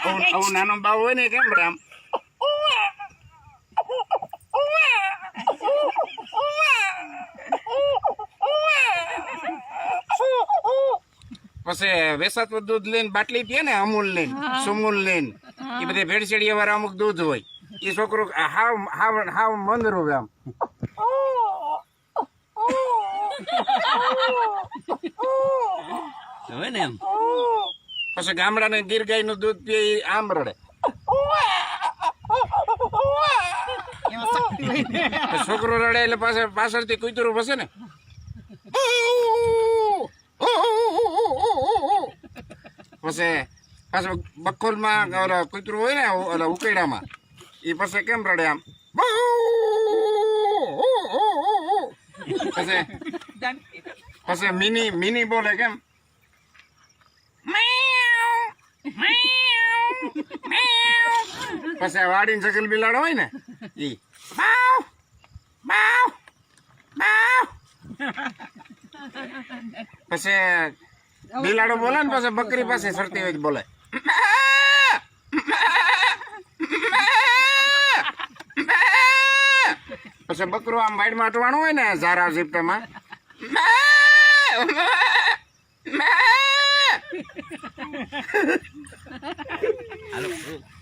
આવું નાનો બાવ હોય ને કેમ રામ પછી વેસાતું દૂધ લઈને બાટલી પીએ ને અમૂલ લઈને સુમૂલ લઈને એ બધી ભેળસેડિયા વાળા અમુક દૂધ હોય એ છોકરો હાવ હાવ હાવ મંદરું આમ હોય ને એમ પછી ગામડાને ગીર ગાય નું દૂધ પીએ એ આમ રડે છોકરો રડે એટલે પાછળથી કૂતરું ફસે ને પછી પાછું બખોલમાં કૂતરું હોય ને ઓલા ઉકેડામાં એ પછી કેમ રડે આમ પછી મિની બોલે કેમ પછી વાડીને ચકલ બિલાડો હોય ને ઈ બાવ બાવ બાવ પછી બિલાડો બોલે ને પછી બકરી પાસે સરતી હોય બોલે પછી બકરું આમ વાઈડમાં અટવાનું હોય ને ઝારા ઝીપટામાં હાલો